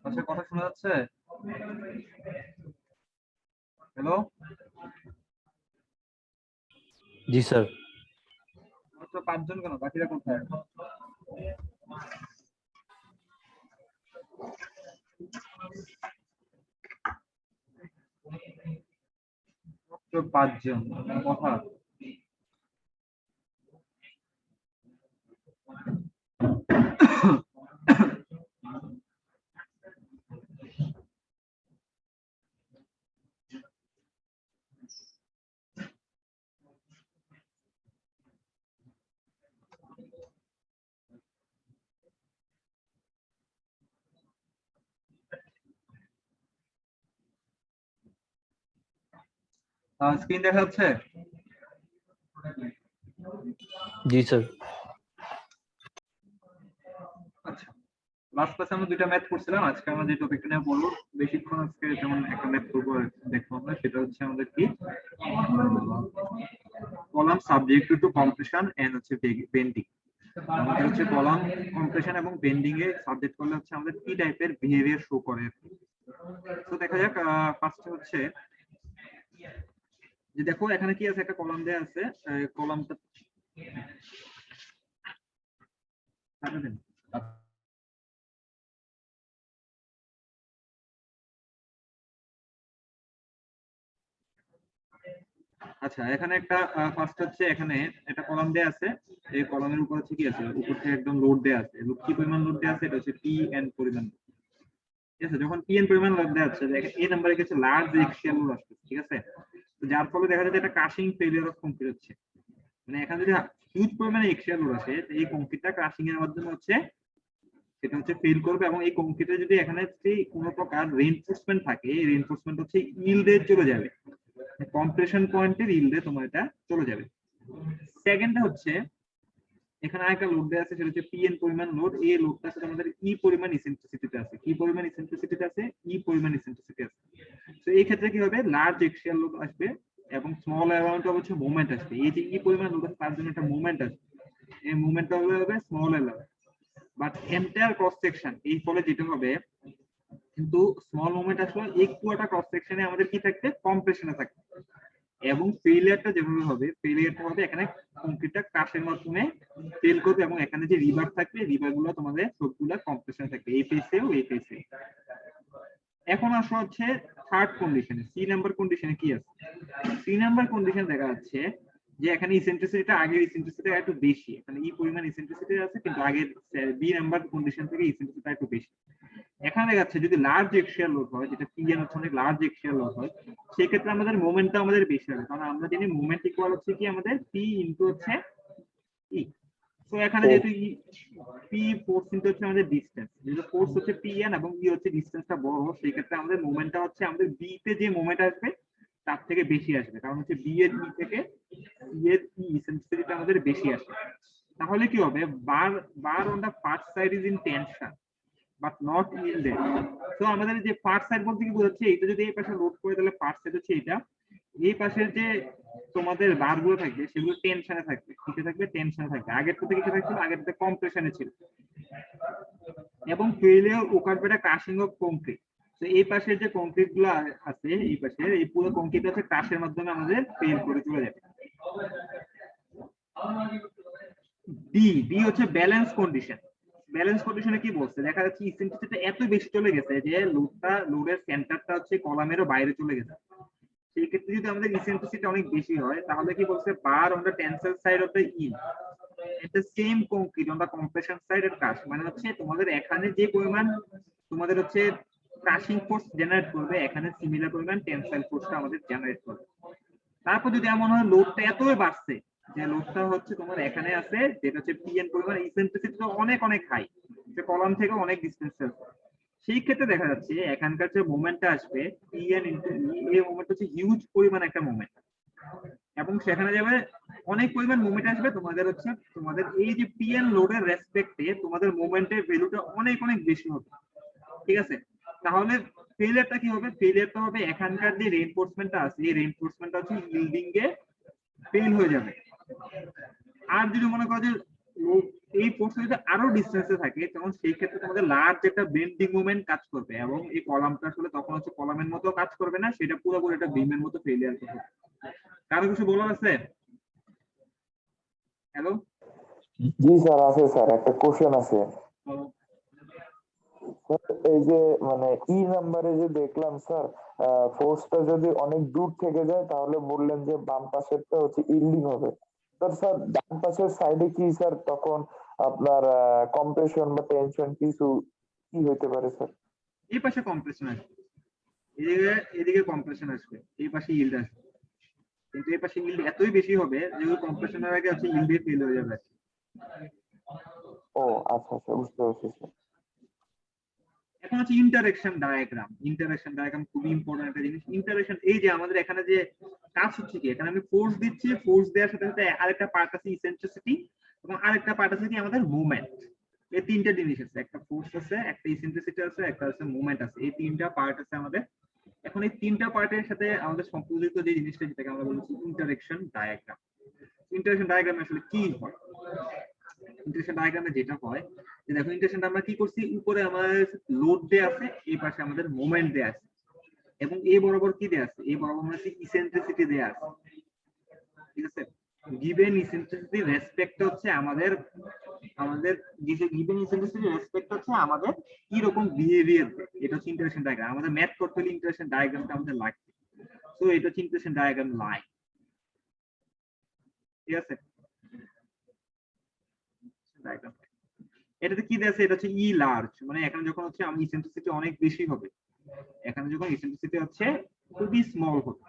আচ্ছা, কথা শোনা যাচ্ছে? হ্যালো, জি স্যার। মাত্র 5 জন কেন? বাকিরা কোথায়? মাত্র 5 জন কথা। স্ক্রিন দেখা যাচ্ছে? জি স্যার। আচ্ছা, লাস্ট ক্লাসে আমরা দুইটা ম্যাথ করছিলাম। আজকে আমরা যে টপিকটা নিয়ে বলবো, বেশিক্ষণ আজকে যেমন একটা ম্যাথ করবো দেখবো আমরা, সেটা হচ্ছে আমাদের কি column subject to compression and হচ্ছে বেন্ডিং। আমাদের হচ্ছে কলাম কম্প্রেশন এবং বেন্ডিং এ সাবজেক্ট করলে হচ্ছে আমাদের কি টাইপের বিহেভিয়ার শো করে। তো দেখা যাক, ফার্স্ট হচ্ছে যে দেখো এখানে কি আছে, একটা কলাম দেয়া আছে। কলামটা আচ্ছা, এখানে একটা ফার্স্ট হচ্ছে এখানে একটা কলাম দেয়া আছে। এই কলামের উপর হচ্ছে কি আছে, উপর থেকে একদম লোড দেয়া আছে। কি পরিমাণ লোড দেয়া আছে? এটা হচ্ছে পি এন পরিমাণ। ঠিক আছে, যখন পি এন পরিমাণ লোড দেয়া আছে, এই নাম্বারে কিছু লার্জ এক্সিয়াল লোড আসছে। ঠিক আছে, তো যার ফলে দেখা যাচ্ছে এটা ক্রাশিং ফেলিয়ার অফ কংক্রিট হচ্ছে। মানে এখানে যদি হিউজ পরিমাণে এক্সিয়াল লোড আসে, এই কংক্রিটটা ক্রাশিং এর মাধ্যমে হচ্ছে সেটা হচ্ছে ফেল করবে। এবং এই কংক্রিটে যদি এখানে কোনো প্রকার রেইনফোর্সমেন্ট থাকে, এই রেইনফোর্সমেন্ট হচ্ছে ইল্ডে চলে যাবে, কম্প্রেশন পয়েন্টের ইল্ডে তোমার এটা চলে যাবে। সেকেন্ডটা হচ্ছে এখানে আরেকটা লোড দেওয়া আছে, সেটা হচ্ছে পিএন পরিমাণ লোড। এই লোডটার সাথে আমাদের ই পরিমাণ ইসেন্ট্রিসিটিতে আছে। কি পরিমাণ ইসেন্ট্রিসিটিতে আছে? ই পরিমাণ ইসেন্ট্রিসিটি আছে। তো এই ক্ষেত্রে কি হবে, লার্জ এক্সিয়াল লোড আসবে এবং স্মল অ্যামাউন্ট অফ হচ্ছে মোমেন্ট আসবে। এই যে ই পরিমাণ লোড আছে তার জন্য একটা মোমেন্ট আসবে, এই মোমেন্টটা হবে small amount. But entire cross section, এই ফলে যেটা হবে, কিন্তু স্মল মুভমেন্ট আসলে এই পুরোটা ক্রস সেকশনে আমাদের কি থাকবে, কম্প্রেশনে থাকবে। এবং ফেলিয়ারটা যেভাবে হবে, ফেলিয়ারটা হবে এখানে কংক্রিটটা ক্রাশের মাধ্যমে ফেল করবে এবং এখানে যে রিভার থাকবে, রিভার গুলো তোমাদের সবগুলো কম্প্রেশনে থাকবে, এই ফেসেও এই ফেসে। এখন আসা হচ্ছে থার্ড কন্ডিশনে, সি নাম্বার কন্ডিশনে কি আছে? সি নাম্বার কন্ডিশন দেখা যাচ্ছে যে এখানে ইসেন্ট্রিসিটিটা আগের ইসেন্ট্রিসিটি একটু বেশি, এখানে ই পরিমাণ ইসেন্ট্রিসিটি আছে, কিন্তু আগের বি নাম্বার কন্ডিশন থেকে ইসেন্ট্রিসিটিটা একটু বেশি। এখানে দেখা যাচ্ছে যদি লার্জ এক্সিয়াল লোড হয়, যেটা পিএন হচ্ছে অনেক লার্জ এক্সিয়াল লোড হয়, সেক্ষেত্রে আমাদের মোমেন্টটা আমাদের বেশি হবে, কারণ আমরা জানি মোমেন্ট ইকুয়াল হচ্ছে কি আমাদের পি ইনটু হচ্ছে ই। তো এখানে যেহেতু পি ফোর্স ইনটু হচ্ছে আমাদের ডিসটেন্স, যেহেতু ফোর্স হচ্ছে পিএন এবং ই হচ্ছে ডিসটেন্সটা বড়, সেই ক্ষেত্রে আমাদের মোমেন্টটা হচ্ছে আমাদের বি তে যে মোমেন্ট আসবে তার থেকে বেশি আসবে, কারণ হচ্ছে বি এর ই থেকে ই এর ই ইসেন্ট্রিসিটিটা আমাদের বেশি আসবে। তাহলে কি হবে, bar bar on the first side is in tension but not yielded। তো আমাদের যে ফার্স্ট সাইড বলতে কি বোঝাচ্ছে, এটা যদি এই পাশে লোড করে তাহলে ফার্স্ট সাইড হচ্ছে এটা, এই পাশের যে তোমাদের বার গুলো থাকবে সেগুলো টেনশনে থাকবে, কিসে থাকবে, টেনশনে থাকবে। আগের থেকে কিসে থাকছিল, আগের থেকে কম্প্রেশনে ছিল। এবং ফেলিয়ার ওকার ক্রাশিং অফ কংক্রিট। তো এই পাশের যে কংক্রিট গুলো আছে, এই পাশের এই পুরো কংক্রিট হচ্ছে ক্রাশের মাধ্যমে আমাদের ফেল করে চলে যাবে। ডি, ডি হচ্ছে ব্যালেন্স কন্ডিশন। ব্যালেন্স কন্ডিশনে কি বলছে, দেখা যাচ্ছে ইসেন্ট্রিসিটি এত বেশি চলে গেছে যে লোডের সেন্টারটা হচ্ছে কলামেরও বাইরে চলে গেছে। সেই ক্ষেত্রে যদি আমাদের ইসেন্ট্রিসিটি অনেক বেশি হয়, তাহলে কি বলছে, bar on the tensile side of the in at the same concrete on the compression side এর ক্রাশ। মানে হচ্ছে তোমাদের এখানে যে পরিমাণ তোমাদের হচ্ছে ক্রাশিং ফোর্স জেনারেট করবে, এখানে সিমিলার পরিমাণ টেনসাইল ফোর্সটা আমাদের জেনারেট করবে। তারপর যদি এমন হয় লোডটা এতই বাড়ছে যে লোডটা হচ্ছে তোমার এখানে আছে, যেটা হচ্ছে পিএন পরিমাণ, ইসেন্ট্রিসিটি অনেক অনেক হাই, যে কলাম থেকে অনেক ডিসটেন্সে, সেই ক্ষেত্রে দেখা যাচ্ছে এখানকার যে মোমেন্টটা আসবে পিএন ইনটু ই, এই মোমেন্ট হচ্ছে হিউজ পরিমাণ একটা মোমেন্ট, এবং সেখানে যাবে অনেক পরিমাণ মোমেন্ট আসবে। তোমাদের হচ্ছে তোমাদের এই যে পিএন লোডের রেসপেক্টে তোমাদের মোমেন্টের ভ্যালুটা অনেক অনেক বেশি হবে। ঠিক আছে, তাহলে ফেলিয়ারটা কি হবে, ফেলিয়ারটা হবে এখানকার যে রেইনফোর্সমেন্টটা আছে, এই রেইনফোর্সমেন্টটা হচ্ছে ইল্ডিং এ ফেল হয়ে যাবে। আর যদি মনে করো যে এই পোর্শন যদি আরো ডিসটেন্সে থাকে তখন সেই ক্ষেত্রে তোমাদের লার্জ একটা বেন্ডিং মোমেন্ট কাজ করবে এবং এই কলামটা আসলে তখন হচ্ছে কলামের মতো কাজ করবে না, সেটা পুরোপুরি একটা বিমের মতো ফেলিয়ার করবে। কারো কিছু বলার আছে? হ্যালো, জি স্যার, আছে স্যার, একটা কোশ্চেন আছে স্যার। এই যে মানে ই নাম্বারে যে দেখলাম স্যার, ফোর্সটা যদি অনেক দূর থেকে যায় তাহলে বললেন যে বাম পাশেরটা হচ্ছে ইল্ডিং হবে। তো স্যার ডান পাশের সাইডে কি স্যার তখন আপনার কম্প্রেশন বা টেনশন কিছু কি হইতে পারে স্যার? এই পাশে কম্প্রেশন আসবে, এদিকে এদিকে কম্প্রেশন আসবে, এই পাশে ইল্ড আসবে, কিন্তু এই পাশে ইল্ড এতই বেশি হবে যে কম্প্রেশনের আগে হচ্ছে ইল্ড ফেল হয়ে যাবে। ও আচ্ছা আচ্ছা, বুঝতে পারছি স্যার। এখন হচ্ছে ইন্টারেকশন ডায়াগ্রাম। ইন্টারেকশন ডায়াগ্রাম খুবই ইম্পর্টেন্ট একটা জিনিস। ইন্টারেকশন, এই যে আমাদের এখানে যে কাজ হচ্ছে কি, এখানে আমি ফোর্স দিচ্ছি, ফোর্স দেওয়ার সাথে সাথে আরেকটা পার্ট আছে ইসেন্ট্রিসিটি এবং আরেকটা পার্ট আছে কি আমাদের মুভমেন্ট। এই তিনটা জিনিস আছে, একটা ফোর্স আছে, একটা ইসেন্ট্রিসিটি আছে, একটা আছে মুভমেন্ট আছে, এই তিনটা পার্ট আছে আমাদের। এখন এই তিনটা পার্টের সাথে আমাদের সম্পর্কিত যে জিনিসটা, যেটাকে আমরা বলছি ইন্টারেকশন ডায়াগ্রাম। ইন্টারেকশন ডায়াগ্রামে আসলে কি হয়? ইন্টারেকশন ডায়াগ্রামে যেটা হয় যে দেখো, ইন্টারেকশনটা আমরা কি করছি, উপরে আমাদের লোড দেয়া আছে, এই পাশে আমাদের মোমেন্ট দেয়া আছে এবং এই বরাবর কি দেয়া আছে, এই বরাবর হচ্ছে ইসেন্ট্রিসিটি দেয়া আছে। ঠিক আছে, গিভেন ইসেন্ট্রিসিটি রেসপেক্ট হচ্ছে আমাদের আমাদের গিভেন ইসেন্ট্রিসিটি রেসপেক্ট হচ্ছে আমাদের কি রকম বিহেভিয়ার। এটা হচ্ছে ইন্টারেকশন ডায়াগ্রাম। আমাদের ম্যাথ করতে হলে ইন্টারেকশন ডায়াগ্রামটা আমাদের লাগবে। সো এটা হচ্ছে ইন্টারেকশন ডায়াগ্রাম লাইন। ঠিক আছে, ডায়াগ্রাম এটাতে কি দেয়া আছে, এটা হচ্ছে ই লার্জ, মানে এখানে যখন হচ্ছে আমি ইসেন্ট্রিসিটি অনেক বেশি হবে, এখানে যখন ইসেন্ট্রিসিটি হচ্ছে খুবই স্মল হবে।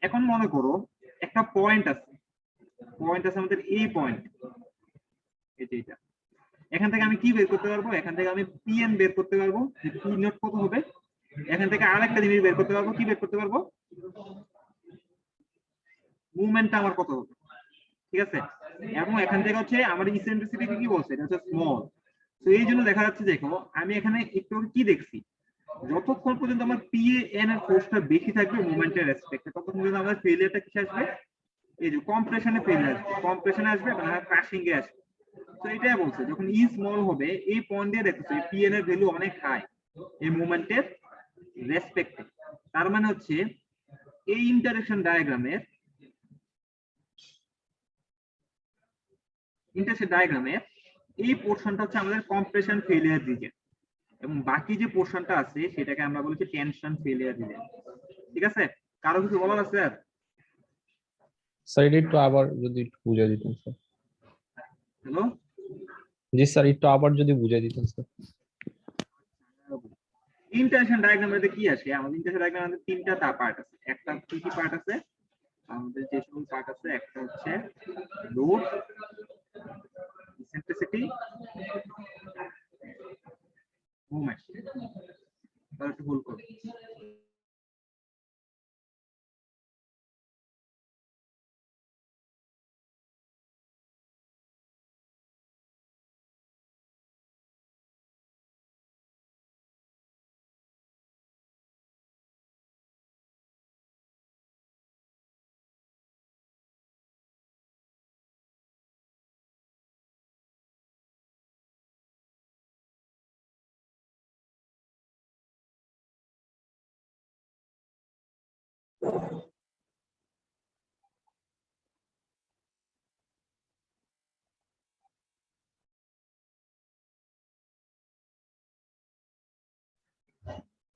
এখন মনে করো একটা পয়েন্ট আছে, আমাদের এই পয়েন্ট, এটা এখান থেকে আমি কি বের করতে পারবো, এখান থেকে আমি পিএন বের করতে পারবো যে পি নট কত হবে। এখান থেকে আরেকটা জিনিস বের করতে পারবো, কি বের করতে পারবো, মুভমেন্টটা আমার কত হবে। ঠিক আছে, এবং এখান থেকে হচ্ছে আমার ইসেন্ট্রিসিটি কি বলছে, এটা হচ্ছে স্মল। তো এই জন্য দেখা যাচ্ছে, দেখো আমি এখানে একটু কি দেখছি, যতক্ষণ পর্যন্ত আমার পি এন এর ফোর্সটা বেশি থাকবে মুভমেন্টের রেসপেক্টে, ততক্ষণ পর্যন্ত আমাদের ফেলিয়ারটা কিসে আসবে, এই যে কম্প্রেশনে ফেলিয়ার আসবে, কম্প্রেশনে আসবে মানে ক্রাশিং এ আসবে। তো এটাই বলছে, যখন ই স্মল হবে এই পয়েন্ট দিয়ে দেখছো পি এন এর ভ্যালু অনেক হাই এই মুভমেন্টের রেসপেক্টে। তার মানে হচ্ছে এই ইন্টারেকশন ডায়াগ্রামের এই পোর্শনটা হচ্ছে আমাদের কম্প্রেশন ফেলিয়ার রিজন এবং বাকি যে পোর্শনটা আছে সেটাকে আমরা বলছি টেনশন ফেলিয়ার রিজন। ঠিক আছে, কারো কিছু বলার আছে? আর স্যার এটা একটু আবার যদি একটু বুঝিয়ে দিতেন স্যার। হ্যালো, জি স্যার, একটু আবার যদি বুঝিয়ে দিতেন স্যার। ইন্টারেকশন ডায়াগ্রামের কি আসে, আমাদের ইন্টারেকশন ডায়াগ্রামে তিনটা পার্ট আছে। একটা কি কি পার্ট আছে, আমাদের যে সকল পার্ট আছে, একটা হচ্ছে লোড, ইসেন্ট্রিসিটি, মুভমেন্ট। তাহলে একটু ভুল করব।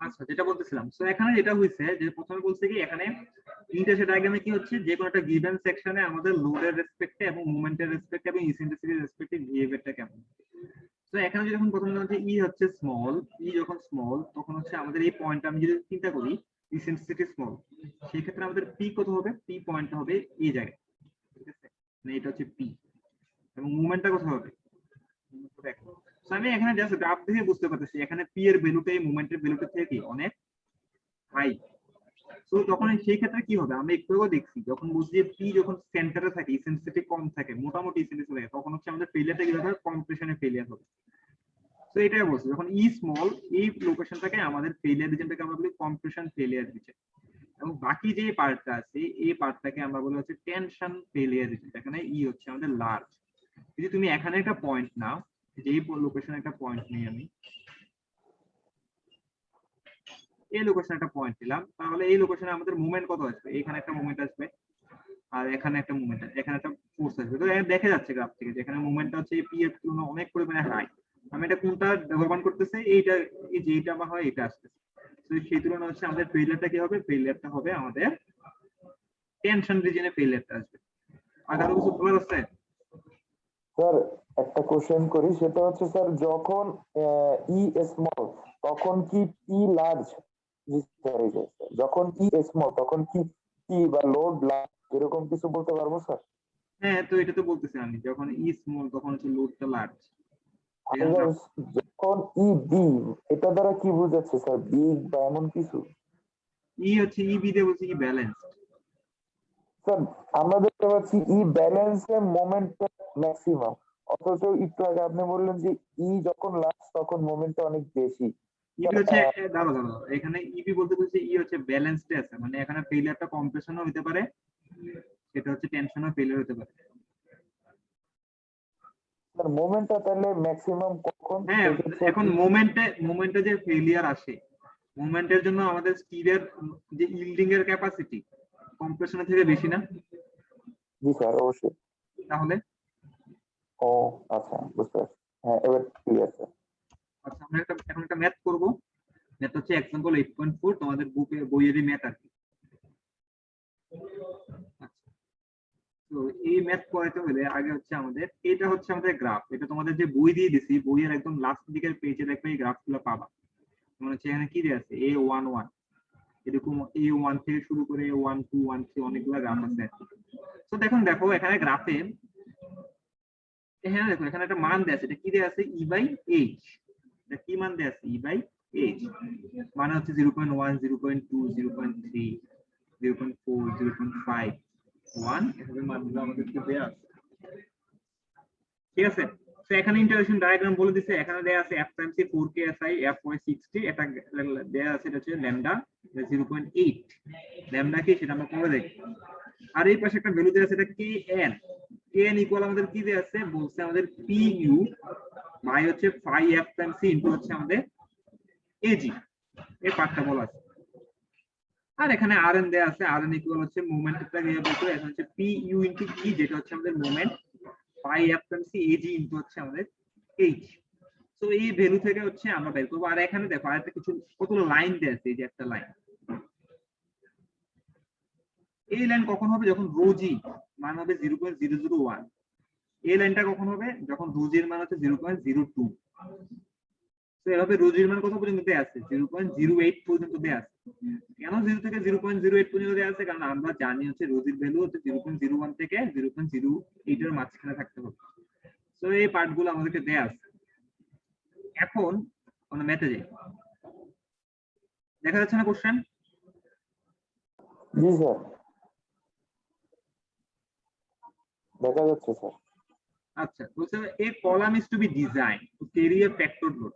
আচ্ছা, যেটা বলতেছিলাম, তো এখানে যেটা হয়েছে যে প্রথমে বলছে কি, এখানে ইন্টারেকশন ডায়াগ্রামে কি হচ্ছে, যে কোনো একটা গিভেন সেকশনে আমাদের লোডের রেসপেক্টে এবং মুভমেন্টের রেসপেক্টে এবং ইসেন্ট্রিসিটির রেসপেক্টে বিহেভিয়ারটা কেমন। তো এখানে যখন প্রথম হচ্ছে ই হচ্ছে স্মল, ই যখন স্মল তখন হচ্ছে আমাদের এই পয়েন্ট আমি যদি চিন্তা করি ইসেন্ট্রিসিটি স্মল, সেই ক্ষেত্রে আমাদের পি কত হবে, পি পয়েন্টটা হবে এই জায়গায়। ঠিক আছে, মানে এটা হচ্ছে পি এবং মুভমেন্টটা কত হবে। So আমি এখানে জাস্ট গ্রাফ দেখে বুঝতে পারতেছি এখানে পি এর ভ্যালুটা এই মোমেন্টের ভ্যালুটা থেকে কি অনেক হাই। সো তখন সেই ক্ষেত্রে কি হবে, আমরা একটু আগে দেখছি যখন বুঝছি যে পি যখন সেন্টারে থাকে ইসেন্সিটি কম থাকে, মোটামুটি ইসেন্সিটি থাকে, তখন হচ্ছে আমাদের ফেলিয়ারটা কি হবে, কম্প্রেশনে ফেলিয়ার হবে। তো এটাই বলছি, যখন ই স্মল এই লোকেশনটাকে আমাদের ফেলিয়ার রিজনটাকে আমরা বলি কম্প্রেশন ফেলিয়ার রিজন এবং বাকি যে পার্টটা আছে এই পার্টটাকে আমরা বলি হচ্ছে টেনশন ফেলিয়ার রিজন। এখানে ই হচ্ছে আমাদের লার্জ। যদি তুমি এখানে একটা পয়েন্ট নাও, যেই লোকেশনে একটা পয়েন্ট নেই আমি, এই লোকেশনে একটা পয়েন্ট দিলাম, তাহলে এই লোকেশনে আমাদের মুভমেন্ট কত আসবে? এখানে একটা মুভমেন্ট আসবে, আর এখানে একটা মুভমেন্ট, এখানে একটা ফোর্স আসবে। তো দেখা যাচ্ছে গ্রাফ থেকে যেখানে মুভমেন্টটা হচ্ছে পি এর তুলনায় অনেক পরিমাণে হাই। আমি এটা কোনটা ব্যবহার করতেছি? এইটা, এই যে এটা বা হয় এটা আসতেছে। তো সেই তুলনায় হচ্ছে আমাদের ফেইলিয়ারটা কি হবে? ফেইলিয়ারটা হবে আমাদের টেনশন রিজনে ফেইলিয়ারটা আসবে। আর কারো কিছু বলার আছে? স্যার একটা কোশ্চেন করি, সেটা হচ্ছে স্যার যখন ই স্মল তখন কি টি লার্জ? জি স্যার, যখন ই স্মল তখন কি টি বা লোড লার্জ, এরকম কিছু বলতে পারবো স্যার? হ্যাঁ, তো এটা তো বলতেছি আমি, যখন ই স্মল তখন হচ্ছে লোডটা লার্জ। আচ্ছা, যখন ই বি, এটা দ্বারা কি বোঝাচ্ছে স্যার? বিগ বা এমন কিছু? ই হচ্ছে ইবি দিয়ে বলছি ই ব্যালেন্স। স্যার আমরা দেখতে পাচ্ছি ই ব্যালেন্সে মোমেন্টটা ম্যাক্সিমাম, অথচ একটু আগে আপনি বললেন যে ই যখন লাস্ট তখন মোমেন্টটা অনেক বেশি। ইবি হচ্ছে, দাঁড়াও দাঁড়াও, এখানে ইবি বলতে বলছি ই হচ্ছে ব্যালেন্সড আছে, মানে এখানে ফেইলিয়ারটা কম্প্রেশনও হতে পারে, সেটা হচ্ছে টেনশনও ফেইলিয়ার হতে পারে। স্যার মোমেন্টটা তাহলে ম্যাক্সিমাম কখন? হ্যাঁ, সেক্ষেত্রে এখন মোমেন্টে যে ফেইলিয়ার আসে, মোমেন্টের জন্য আমাদের স্টিলের যে ইল্ডিং এর ক্যাপাসিটি কম্প্রেশনের থেকে বেশি না? জি স্যার অবশ্যই। তাহলে ও আচ্ছা, বুঝতে পারছি। হ্যাঁ এবার ক্লিয়ার স্যার। আচ্ছা, আমরা এখন একটা ম্যাথ করব। ম্যাথ হচ্ছে এক্সাম্পল 8.4, তোমাদের বুকে বইয়েরই ম্যাথ আর কি। আচ্ছা, তো এই ম্যাথ করাতে হলে আগে হচ্ছে আমাদের, এটা হচ্ছে আমাদের গ্রাফ, এটা তোমাদের যে বই দিয়ে দিছি, বইয়ের একদম লাস্ট দিকের পেজে দেখবে এই গ্রাফগুলো পাবা। মনে হচ্ছে এখানে কি দেয়া আছে? A11, এরকম A1 থেকে শুরু করে A1 2 1 3 অনেকগুলো গ্রাফ আছে। তো দেখো এখানে গ্রাফে, এখানে দেখো এখানে একটা মান দেয়া আছে, এটা কি দেয়া আছে? E/H। এটা কি মান দেয়া আছে? E/H মানে হচ্ছে 0.1 0.2 0.3 0.4 0.5 1, এভাবে মানগুলো আমাদেরকে দেয়া আছে। ঠিক আছে, তো এখানে ইন্টারেকশন ডায়াগ্রাম বলে দিছে, এখানে দেয়া আছে f Times 4k si f হয় 60, এটা দেয়া আছে, এটা হচ্ছে ল্যামডা 0.8। ল্যামডা কি সেটা আমরা পরে দেখব। আর এই পাশে একটা ভ্যালু দেয়া আছে, এটা kn। kn ইকুয়াল আমাদের কি দেয়া আছে? বলছে আমাদের pu বাই হচ্ছে 5f টাইমস c ইনটু হচ্ছে আমাদের ag, এই পার্টটা বলা আছে। আর এখানে rn দেয়া আছে, rn ইকুয়াল হচ্ছে মোমেন্টটা দিয়ে বলতে, এখন হচ্ছে pu ইনটু p, যেটা হচ্ছে আমাদের মোমেন্ট, পাই f টাইমস ag ইনটু হচ্ছে আমাদের h। তো এই ভ্যালু থেকে হচ্ছে আমরা বের করবো। আর এখানে দেখো আরেকটা কিছু, কতগুলো লাইন দেয়া আছে, এই যে একটা লাইন, এই লাইন কখন হবে? যখন রোজি মান হবে 0.001। এই লাইনটা কখন হবে? যখন রোজির মান হচ্ছে 0.02। তো এভাবে রোজির মান কত পর্যন্ত দেয়া আছে? 0.08 পর্যন্ত দেয়া আছে। কেন 0 থেকে 0.08 পর্যন্ত দেয়া আছে? কারণ আমরা জানি হচ্ছে রোজির ভ্যালু হচ্ছে 0.01 থেকে 0.08 এর মাঝখানে থাকতে হবে। তো এই পার্টগুলো আমাদেরকে দেয়া আছে। এখন আমরা ম্যাথে যাই। দেখা যাচ্ছে না কোশ্চেন? জি স্যার দেখা যাচ্ছে স্যার। আচ্ছা, বলছে a column is to be designed to carry a factored load.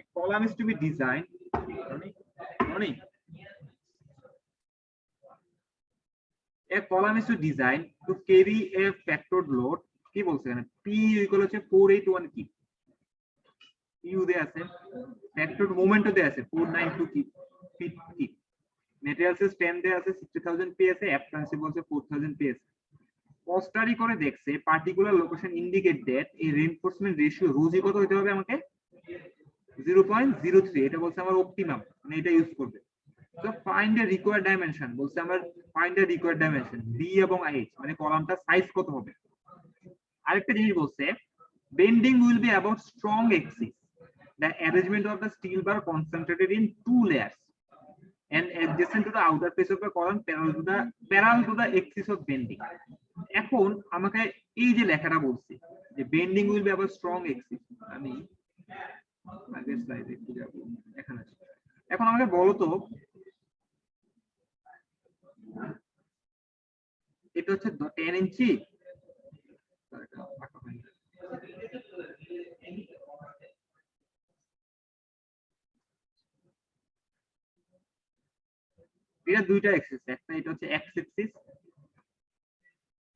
A column is to be designed, Ronnie, a column is to design to carry a factored load। কি বলছে এখানে? p equal হচ্ছে 481 কি u দেয়া আছে, factored মোমেন্টও দেয়া আছে 492 কি ফিট কি, ম্যাটেরিয়ালস এর স্ট্রেন্থ দেয়া আছে 60000 psi, f ট্রান্সফার বলছে 4000 psi। স্টাডি করে দেখছে পার্টিকুলার লোকেশন ইন্ডিকেট দ্যাট এই রিইনফোর্সমেন্ট রেশিও রোজি কত হতে হবে আমাকে? 0.03। এটা বলছে আমার অপটিমাম, মানে এটা ইউজ করবে। তো ফাইন্ড দ্য রিকোয়ার্ড ডাইমেনশন, বলছে আমার find the required dimension B এবং এইচ, মানে কলামটা সাইজ কত হবে। আরেকটা জিনিস বলছে, bending will be about strong axis, the arrangement of the steel bar concentrated in 2 layers and adjacent to the outer face of the column parallel to the axis of bending। এখন আমাকে এই যে লেখাটা বলছি যে bending will be about strong axis, আমি আগের স্লাইডে একটু যাব, এখানে এখন আমাকে বলো তো, এটা হচ্ছে 10 ইঞ্চি, এটা দুইটা এক্সিস, একটা এটা হচ্ছে এক্স এক্সিস,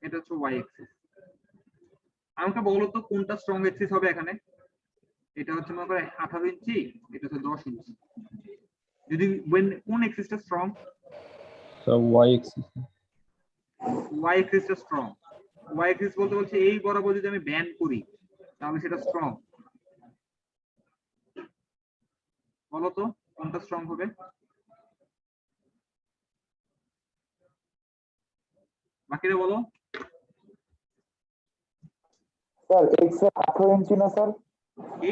এটা হচ্ছে ওয়াই অ্যাক্সিস। আমাকে বলো তো কোনটা স্ট্রং অ্যাক্সিস হবে এখানে? এটা হচ্ছে মনে করো 18 ইঞ্চি, এটা হচ্ছে 10 ইঞ্চি। যদি কোন অ্যাক্সিসটা strong? So y axis. Y অ্যাক্সিসটা স্ট্রং। ওয়াই অ্যাক্সিস বলতে বলছে এই বরাবর যদি আমি ব্যান্ড করি তাহলে সেটা স্ট্রং। বলো তো কোনটা স্ট্রং হবে? বাকিরা বলো। স্যার এক্স এ 18 ইঞ্চি না স্যার? কি?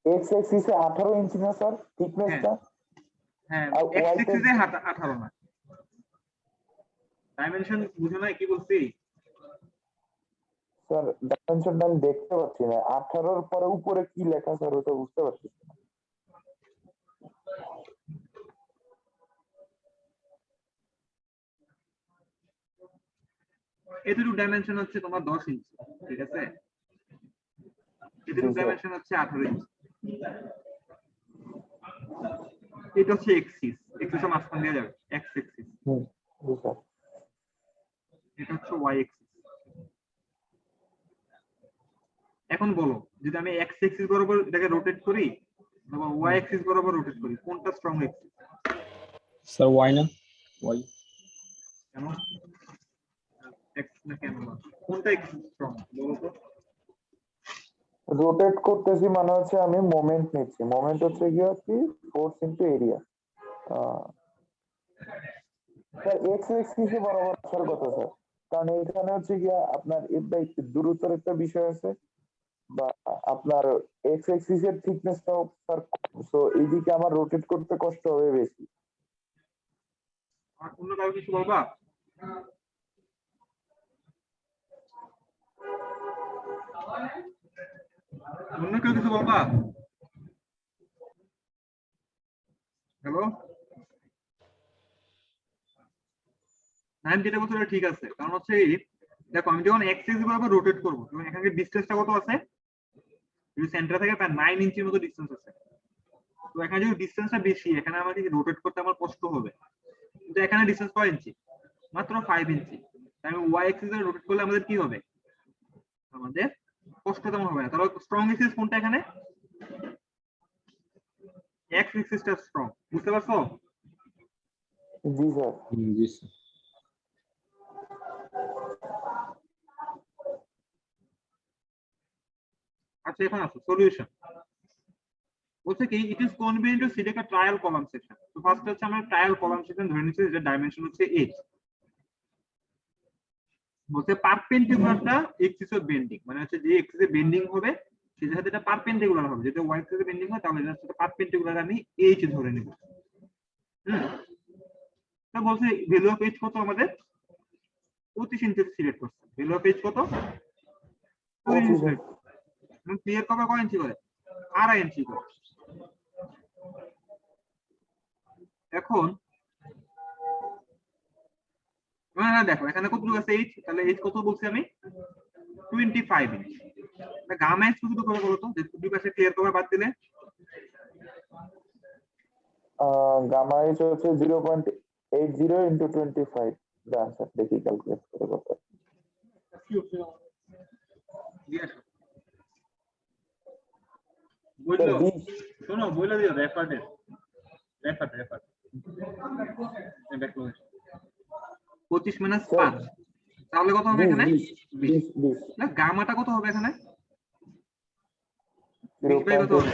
এক্স এক্সিসে 18 ইঞ্চি না স্যার থিকনেসটা? হ্যাঁ, আর এক্স y তে অ্যাক্সিসে 18 না। ডাইমেনশন বুঝো না কি বলছি? স্যার ডাইমেনশনটা আমি দেখতে পাচ্ছি না, 18 এর পরে উপরে কি লেখা স্যার ওটা বুঝতে পারছি না। এতটুকু ডাইমেনশন হচ্ছে তোমার 10 ইঞ্চি, ঠিক আছে? এতটুকু ডাইমেনশন হচ্ছে 18 ইঞ্চি। এটা হচ্ছে এক্সিস, এক্সিসের মাঝখান দিয়ে যাবে এক্স এক্সিস। জি স্যার। এটা হচ্ছে ওয়াই এক্সিস। এখন বলো যদি আমি এক্স এক্সিস বরাবর এটাকে রোটেট করি অথবা ওয়াই এক্সিস বরাবর রোটেট করি কোনটা স্ট্রং এক্সিস? Sir, y না? Y. কেন? এক্স না কেন না? কোনটা এক্সিস স্ট্রং বলো তো? রোটেট করতেছি মানে হচ্ছে আমি মোমেন্ট নিচ্ছি, মোমেন্ট হচ্ছে গিয়ে কি force into area. Sir x এক্সিসে বরাবর আসার কথা স্যার, কারণ এখানে হচ্ছে গিয়ে আপনার দূরত্বের একটা বিষয় আছে, বা আপনার এক্স এক্সিস এর থিকনেসটাও স্যার, সো এইদিকে আমার রোটেট করতে কষ্ট হবে বেশি। আর অন্য কারো কিছু বলবা? অন্য কেউ কিছু বলবা? হ্যালো, নাইন যেটা বলছো ওটা ঠিক আছে, কারণ হচ্ছে এই দেখো আমি যখন এক্স এক্সিস বরাবর রোটেট করব তখন এখানে ডিসটেন্সটা কত আছে? যদি সেন্টার থেকে প্রায় 9 ইঞ্চির মতো ডিসটেন্স আছে। তো এখানে যদি ডিসটেন্সটা বেশি এখানে আমাকে রোটেট করতে আমার কষ্ট হবে, কিন্তু এখানে ডিসটেন্স কয় ইঞ্চি? মাত্র 5 ইঞ্চি। তাই আমি ওয়াই অ্যাক্সিসে রোটেট করলে আমাদের কি হবে? আমাদের কষ্ট তেমন হবে না। তাহলে স্ট্রং অ্যাক্সিস কোনটা এখানে? এক্স অ্যাক্সিসটা স্ট্রং, বুঝতে পারছো? জি স্যার। জি স্যার। আচ্ছা এখন আসো সলিউশন। বলছে কি it is convenient to select a trial column section. তো ফার্স্ট হচ্ছে আমরা ট্রায়াল কলাম সেকশন ধরে নিচ্ছি যেটা ডাইমেনশন হচ্ছে 8। বলছে পারপেন্ডিকুলারটা এক্সিস অফ বেন্ডিং, মানে হচ্ছে যে এক্সিসে বেন্ডিং হবে সেটার সাথে এটা পারপেন্ডিকুলার হবে। যদি ওয়াই এক্সিসে বেন্ডিং হয় তাহলে এটার সাথে পারপেন্ডিকুলার আমি এইচ ধরে নেব। তো বলছে ভ্যালু অফ এইচ কত আমাদের? 25 ইঞ্চি সিলেক্ট করছে। ভ্যালু অফ এইচ কত? 25 ইঞ্চি সিলেক্ট। এবং ক্লিয়ার কভার কয় ইঞ্চি করে? 2.5 ইঞ্চি করে। এখন না দেখো এখানে কতটুকু আছে এইচ, তাহলে এইচ কত বলছি আমি? 25 ইঞ্চি। গামা এইচ কতটুকু হবে বলো তো, যে দুই পাশে ক্লিয়ার কভার বাদ দিলে? গামা এইচ হচ্ছে 0.80 ইনটু 25। দাঁড়ান স্যার দেখি ক্যালকুলেট করে কত। বললো শোনো বলে দিও রেফারেন্স রেফার 25 মাইনাস 5 তাহলে কত হবে এখানে? 20। না গামাটা কত হবে এখানে? 20 বাই কত হবে?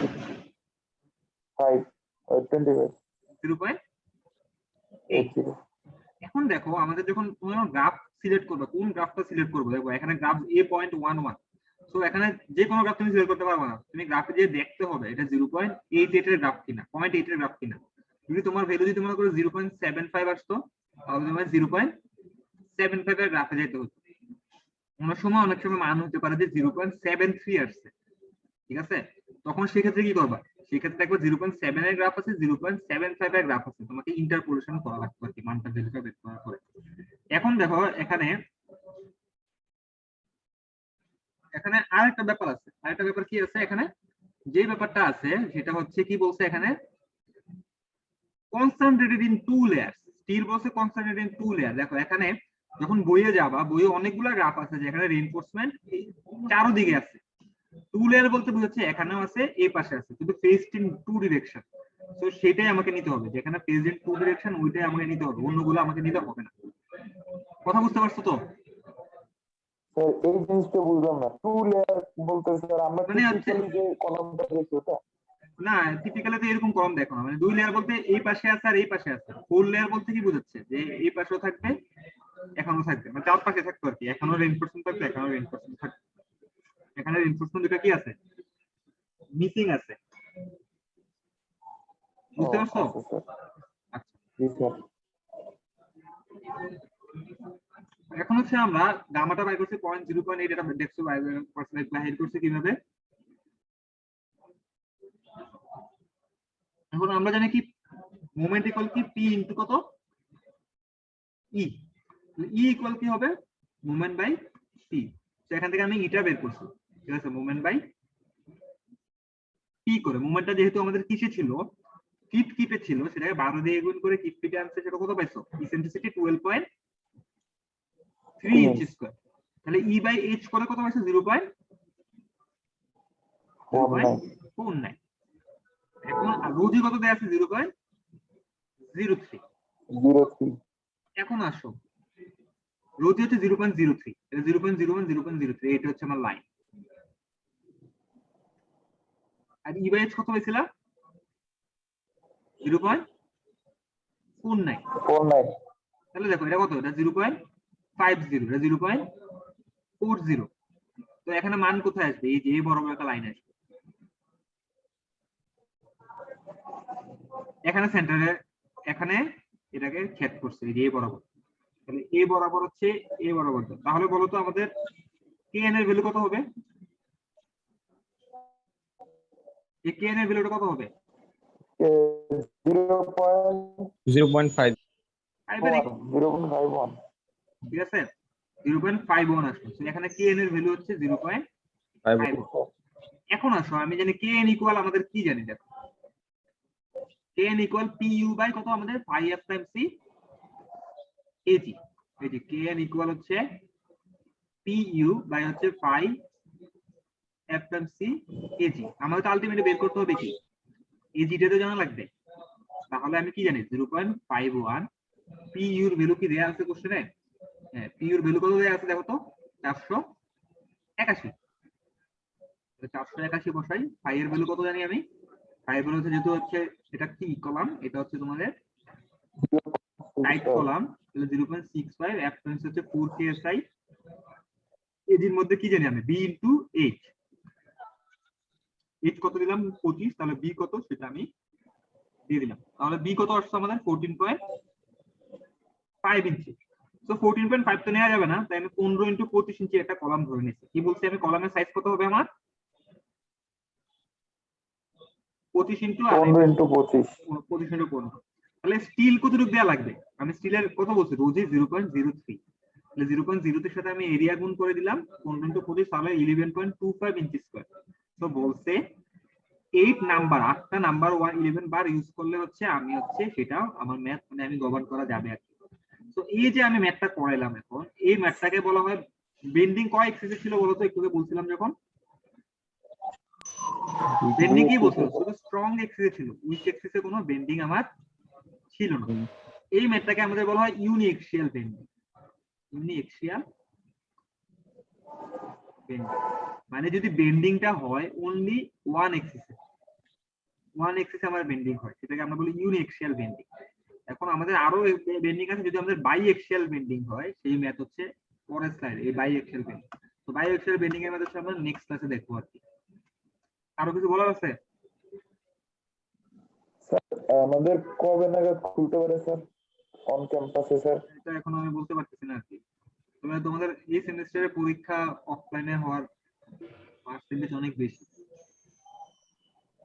0.80। এখন দেখো আমাদের যখন তুমি গ্রাফ সিলেক্ট করবে কোন গ্রাফটা সিলেক্ট করবে, দেখো এখানে গ্রাফ a.11। সো এখানে যে কোনো গ্রাফ তুমি সিলেক্ট করতে পারবে না, তুমি গ্রাফে যে দেখতে হবে এটা 0.88 এর গ্রাফ কিনা, 0.8 এর গ্রাফ কিনা। যদি তোমার ভ্যালু যদি মনে করো 0.75 আসতো তাহলে তোমার 0.75 এর গ্রাফে যেতে হতো। অনেক সময় মান হতে পারে যে 0.73 আসছে, ঠিক আছে? তখন সেক্ষেত্রে কি করবা? সেক্ষেত্রে দেখো 0.7 এর গ্রাফ আছে, 0.75 এর গ্রাফ আছে, তোমাকে ইন্টারপোলেশন করা লাগবে আর কি, মানটা ভ্যালুটা বের করার পরে। এখন দেখো এখানে আরেকটা ব্যাপার আছে। আরেকটা ব্যাপার কি আছে এখানে? যে ব্যাপারটা আছে সেটা হচ্ছে কি বলছে এখানে? Concentrated in 2 layers. স্টিল বলছে কনসেন্ট্রেটেড ইন 2 লেয়ার। দেখো এখানে যখন বইয়ে যাবা, বইয়ে অনেকগুলা গ্রাফ আছে যেখানে রিইনফোর্সমেন্ট চারদিকে আছে। টু লেয়ার বলতে বোঝাচ্ছে এখানেও আছে, এই পাশে আছে, কিন্তু ফেজড ইন টু ডিরেকশন। তো সেটাই আমাকে নিতে হবে, যেখানে ফেজড ইন টু ডিরেকশন ওইটাই আমাকে নিতে হবে, অন্যগুলো আমাকে নিতে হবে না। কথা বুঝতে পারছো তো? স্যার এই জিনিসটা বুঝলাম না, টু লেয়ার বলতে স্যার আমরা মানে হচ্ছে টিপিক্যালি যে কলামটা দেখি ওটা? না, টিপিক্যালি তো এরকম কলম দেখো না, মানে দুই লেয়ার বলতে এই পাশে আছে আর এই পাশে আছে। ফোর লেয়ার বলতে কি বোঝাচ্ছে যে এই পাশেও থাকবে, এখনো থাকবে, মানে চার পাশে থাকবে আর কি, এখনো রিইনফোর্সমেন্ট থাকবে, এখনো রিইনফোর্সমেন্ট থাকবে। এখানে রিইনফোর্সমেন্ট দুটো কি আছে, মিসিং আছে। ও বুঝতে পারছো? আচ্ছা স্যার, আচ্ছা, জি স্যার। এখন হচ্ছে আমরা গামাটা বাই করছি 0.8, এটা দেখছো পার্সেন্টেজ বাহির করছে কিভাবে। এখন আমরা জানি কি মোমেন্ট ইকুয়াল কি পি ইনটু কত, ই। ই ইকুয়াল কি হবে, মোমেন্ট বাই পি। তো এখান থেকে আমি ইটা বের করছি, ঠিক আছে, মোমেন্ট বাই পি করে। মোমেন্টটা যেহেতু আমাদের কিসে ছিল, কিপে ছিল, সেটাকে 12 দিয়ে গুণ করে কিপ পিটে আনছে, সেটা কত পাইছো, ইসেন্ট্রিসিটি 12.3 ইঞ্চি স্কয়ার। তাহলে ই বাই এইচ করে কত পাইছো, 0.49। এখন রোজি কত দেয়া আছে, 0.03। 03। এখন আসো, রোজি হচ্ছে 0.03, এটা 0.01, 0.03, এটা হচ্ছে আমার লাইন। আর ই বাই এইচ কত হয়েছিল, 0.49। 49। তাহলে দেখো এটা কত, এটা 0.50, এটা 0.40। তো এখানে মান কোথায় আসবে, এই যে এই বরাবর একটা লাইন আসবে, এখানে সেন্টারে, এখানে এটাকে ছেদ করছে, এই যে এই বরাবর। তাহলে এ বরাবর হচ্ছে এ বরাবর। তাহলে বলো তো আমাদের কে এন এর ভ্যালু কত হবে, এই কে এন এর ভ্যালুটা কত হবে, 0.51। 0.5 ঠিক আছে, 0.51 আসলো। তো এখানে কে এন এর ভ্যালু হচ্ছে 0.51। এখন আসো, আমি জানি কে এন ইকুয়াল, আমাদের কি জানি, দেখো K N equal P U by কত, আমাদের pi F time C Ag. এই যে কে এন ইকুয়াল হচ্ছে পি ইউ বাই হচ্ছে pi F time C Ag. আমাদের তো আলটিমেটলি বের করতে হবে কি, এজিটা তো জানা লাগবে। তাহলে আমি কি জানি, 0.51। পি ইউর ভ্যালু কি দেয়া আছে কোশ্চেনে, হ্যাঁ, পি ইউর ভ্যালু কত দেয়া আছে দেখো তো, 481। 481 বসাই, পাই এর ভ্যালু কত জানি আমি, পাই এর ভ্যালু হচ্ছে, যেহেতু হচ্ছে এটা কি কলাম, এটা হচ্ছে তোমাদের টাইট কলাম, তাহলে 0.65, এফ টাইমস হচ্ছে 4 কেএসআই, এজির মধ্যে কি জানি আমি, বি ইনটু এইচ। এইচ কত দিলাম, 25, তাহলে বি কত সেটা আমি দিয়ে দিলাম। তাহলে বি কত আসছে আমাদের, 14.5 ইঞ্চি। তো 14.5 তো নেওয়া যাবে না, তাই আমি 15 ইনটু 25 ইঞ্চি একটা কলাম ধরে নিচ্ছি। কি বলছি আমি, কলামের সাইজ কত হবে আমার, 25 ইনটু 15 ইনটু 25। 25 ইনটু 15। তাহলে স্টিল কতটুকু দেওয়া লাগবে, আমি স্টিলের কত বলছি, রোজি 0.03। তাহলে 0.03 সাথে আমি এরিয়া গুণ করে দিলাম 15 ইনটু 25, তাহলে 11.25 ইঞ্চি স্কয়ার। তো বলছে 8 নাম্বার, 8টা নাম্বার 11 বার ইউজ করলে হচ্ছে আমি হচ্ছে সেটা আমার ম্যাথ, মানে আমি গভর্ন করা যাবে আর কি। তো এই যে আমি ম্যাথটা করাইলাম, এখন এই ম্যাথটাকে বলা হয় বেন্ডিং। কয় এক্সিসে ছিল বলতো, একটু বলছিলাম যখন বেন্ডিং কি বলছিল, শুধু স্ট্রং এক্সিসে ছিল, উইক এক্সিসে কোনো বেন্ডিং আমার ছিল না। এই ম্যাথটাকে আমাদের বলা হয় ইউনিএক্সিয়াল বেন্ডিং। ইউনিএক্সিয়াল বেন্ডিং মানে যদি বেন্ডিংটা হয় অনলি ওয়ান এক্সিসে, আমার বেন্ডিং হয়, সেটাকে আমরা বলি ইউনিএক্সিয়াল বেন্ডিং। এখন আমাদের আরো বেন্ডিং আছে, যদি আমাদের বাই এক্সিয়াল বেন্ডিং হয়, সেই ম্যাথ হচ্ছে পরের স্লাইডে, এই বাই এক্সিয়াল বেন্ডিং। তো বাই এক্সিয়াল বেন্ডিং এর ম্যাথ হচ্ছে আমরা নেক্সট ক্লাসে দেখবো আর কি। আরো কিছু বলার আছে? স্যার আমাদের কবে নাগাদ খুলতে পারে স্যার অন ক্যাম্পাসে স্যার? এটা এখন আমি বলতে পারতেছি না আর কি। তবে তোমাদের এই সেমিস্টারে পরীক্ষা অফলাইনে হওয়ার পার্সেন্টেজ অনেক বেশি।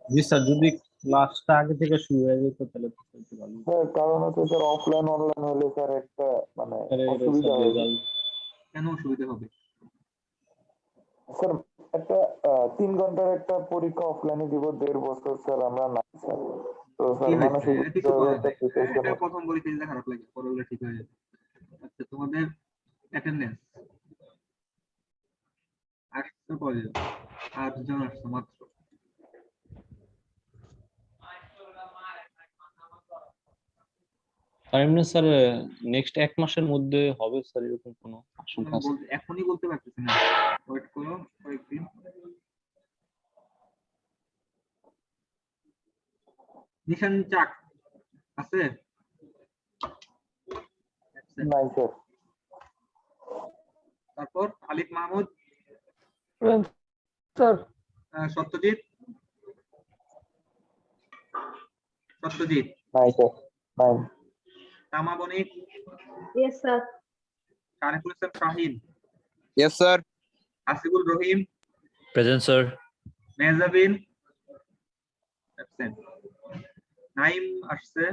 জি স্যার, যদি ক্লাসটা আগে থেকে শুরু হয়ে যেত তাহলে তো সত্যি ভালো হতো। স্যার কারণ হচ্ছে স্যার অফলাইন অনলাইন হলে স্যার একটা মানে স্যার এর অসুবিধা স্যার হয় রেজাল্ট কেন অসুবিধা হবে? স্যার। একটা 3 ঘন্টার একটা পরীক্ষা অফলাইনে দিব 1.5 বছর স্যার আমরা না স্যার, তো কি স্যার হয়েছে, মানসিক এটা কিছু করার একটা নাই, প্রিপারেশন। এটা প্রথম পরীক্ষা দিতে খারাপ লাগে, পরে হলে ঠিক হয়ে যাবে। আচ্ছা, তোমাদের অ্যাটেন্ডেন্স আসছে কয়জন? 8 জন আসছে মাত্র। আর এমনি স্যার নেক্সট 1 মাসের মধ্যে হবে স্যার এরকম কোনো আশঙ্কা আছে? এখনই বলতে পারতেছি না, ওয়েট করো কয়েকদিন। নিশান চাক আছে? নাই স্যার। তারপর আলিফ মাহমুদ, স্যার সত্যজিৎ, সত্যজিৎ, নাই স্যার, নাই। Tama Banik, Yes, sir. Shariful Islam Shahin, Yes, sir. Asiful Rahim, Present, sir. Mehjabin absent, Naim আসছে,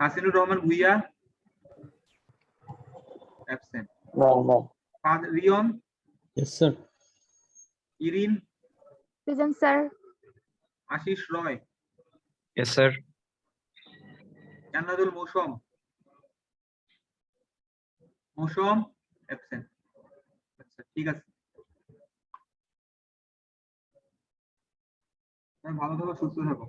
হাসিনুর রহমান ভুইয়া অ্যাবসেন্ট, নাই, নাই। Riyon, yes sir. Irin, Present, sir. Ashis Roy, Yes, sir. Jannatul Mousum, Mousum absent. আচ্ছা ঠিক আছে, ভালো থাকো, সুস্থ থাকো।